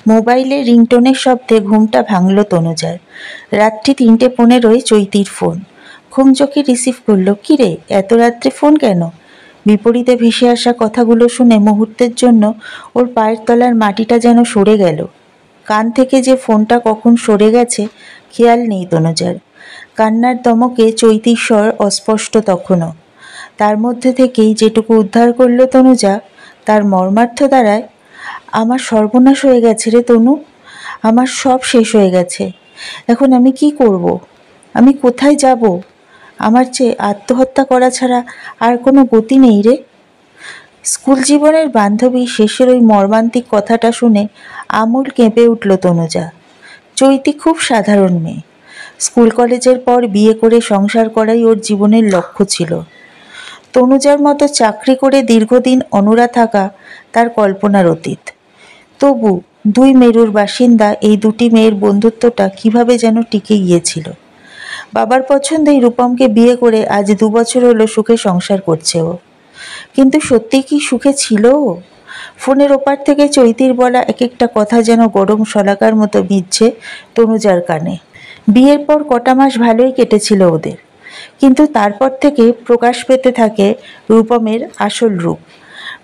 মোবাইলে রিংটোনের শব্দে ঘুমটা ভাঙল তনুজার। রাত্রি 3:15 চৈতির ফোন। ঘুম চোখে রিসিভ করলো। কিরে, এত রাত্রে ফোন কেন? বিপরীতে ভেসে আসা কথাগুলো শুনে মুহূর্তের জন্য ওর পায়ের তলার মাটিটা যেন সরে গেল। কান থেকে যে ফোনটা কখন সরে গেছে খেয়াল নেই তনুজার। কান্নার দমকে চৈতির স্বর অস্পষ্ট তখনও। তার মধ্যে থেকেই যেটুকু উদ্ধার করল তনুজা, তার মর্মার্থ দাঁড়ায়, আমার সর্বনাশ হয়ে গেছে রে তনু, আমার সব শেষ হয়ে গেছে। এখন আমি কি করব? আমি কোথায় যাব? আমার চেয়ে আত্মহত্যা করা ছাড়া আর কোনো গতি নেই রে। স্কুল জীবনের বান্ধবী শেষের ওই মর্মান্তিক কথাটা শুনে আমূল কেঁপে উঠল তনুজা। চৈতি খুব সাধারণ মেয়ে। স্কুল কলেজের পর বিয়ে করে সংসার করাই ওর জীবনের লক্ষ্য ছিল। তনুজার মতো চাকরি করে দীর্ঘদিন অনুরা থাকা তার কল্পনার অতীত। তবু দুই মেরুর বাসিন্দা এই দুটি মেয়ের বন্ধুত্বটা কিভাবে যেন টিকে গিয়েছিল। বাবার পছন্দেই রূপমকে বিয়ে করে আজ 2 বছর হলো সুখে সংসার করছে ও। কিন্তু সত্যি কি সুখে ছিল ও? ফোনের ওপার থেকে চৈতির বলা এক একটা কথা যেন গরম শলাকার মতো বিঁধছে তনুজার কানে। বিয়ের পর কটা মাস ভালোই কেটেছিল ওদের, কিন্তু তারপর থেকে প্রকাশ পেতে থাকে রূপমের আসল রূপ।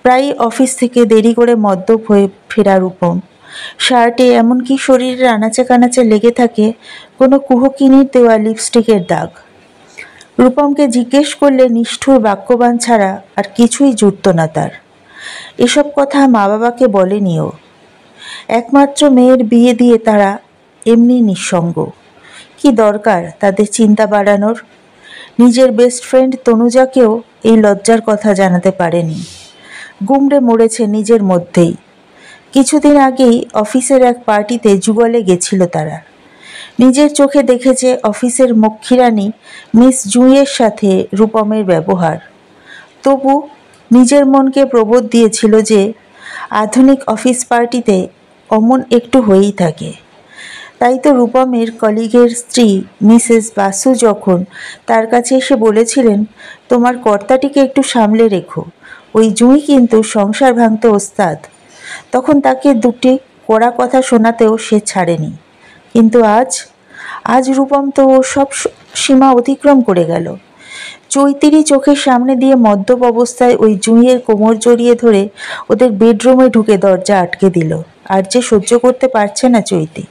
প্রায়ই অফিস থেকে দেরি করে মদ্যপ হয়ে ফেরা রূপম, শার্টে এমনকি শরীরের আনাচে কানাচে লেগে থাকে কোনো কুহকিনীর দেওয়া লিপস্টিকের দাগ। রূপমকে জিজ্ঞেস করলে নিষ্ঠুর বাক্যবাণ ছাড়া আর কিছুই জুটত না তার। এসব কথা মা বাবাকে বলেনি ও। একমাত্র মেয়ের বিয়ে দিয়ে তারা এমনি নিঃসঙ্গ। কি দরকার তাদের চিন্তা বাড়ানোর? নিজের বেস্ট ফ্রেন্ড তনুজাকেও এই লজ্জার কথা জানাতে পারেনি। গুমড়ে মরেছে নিজের মধ্যেই। কিছুদিন আগেই অফিসের এক পার্টিতে যুগলে গেছিল তারা। নিজের চোখে দেখেছে অফিসের মক্ষীরানী মিস জুঁইয়ের সাথে রূপমের ব্যবহার। তবু নিজের মনকে প্রবোধ দিয়েছিল যে আধুনিক অফিস পার্টিতে অমন একটু হয়েই থাকে। তাই তো রূপমের কলিগের স্ত্রী মিসেস বাসু যখন তার কাছে এসে বলেছিলেন, তোমার কর্তাটিকে একটু সামলে রেখো, ওই জুঁই কিন্তু সংসার ভাঙতে ওস্তাদ, তখন তাকে দুটি কড়া কথা শোনাতেও সে ছাড়েনি। কিন্তু আজ রূপম তো সব সীমা অতিক্রম করে গেল। চৈতিরই চোখের সামনে দিয়ে মদ্যপ অবস্থায় ওই জুঁইয়ের কোমর জড়িয়ে ধরে ওদের বেডরুমে ঢুকে দরজা আটকে দিল। আর যে সহ্য করতে পারছে না চৈতি।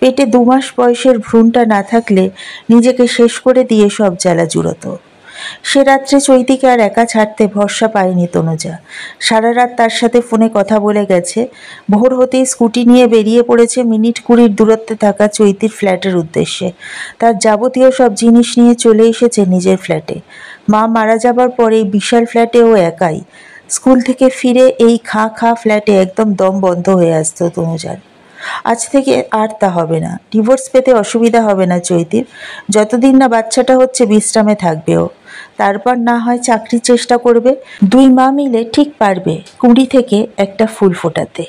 পেটে 2 মাস বয়সের ভ্রূণটা না থাকলে নিজেকে শেষ করে দিয়ে সব জ্বালা জুড়ত। সে রাত্রে চৈতিকে আর একা ছাড়তে ভরসা পায়নি তনুজা। সারা রাত তার সাথে ফোনে কথা বলে গেছে। ভোর হতেই স্কুটি নিয়ে বেরিয়ে পড়েছে মিনিট 20 দূরত্বে থাকা চৈতির ফ্ল্যাটের উদ্দেশ্যে। তার যাবতীয় সব জিনিস নিয়ে চলে এসেছে নিজের ফ্ল্যাটে। মা মারা যাবার পরে বিশাল ফ্ল্যাটে ও একাই। স্কুল থেকে ফিরে এই খাঁ ফ্ল্যাটে একদম দম বন্ধ হয়ে আসতো তনুজার। আজ থেকে আর তা হবে না। ডিভোর্স পেতে অসুবিধা হবে না চৈতির। যতদিন না বাচ্চাটা হচ্ছে বিশ্রামে থাকবে ও। তারপর না হয় চাকরির চেষ্টা করবে। 2 মা মিলে ঠিক পারবে 20 থেকে একটা ফুল ফোটাতে।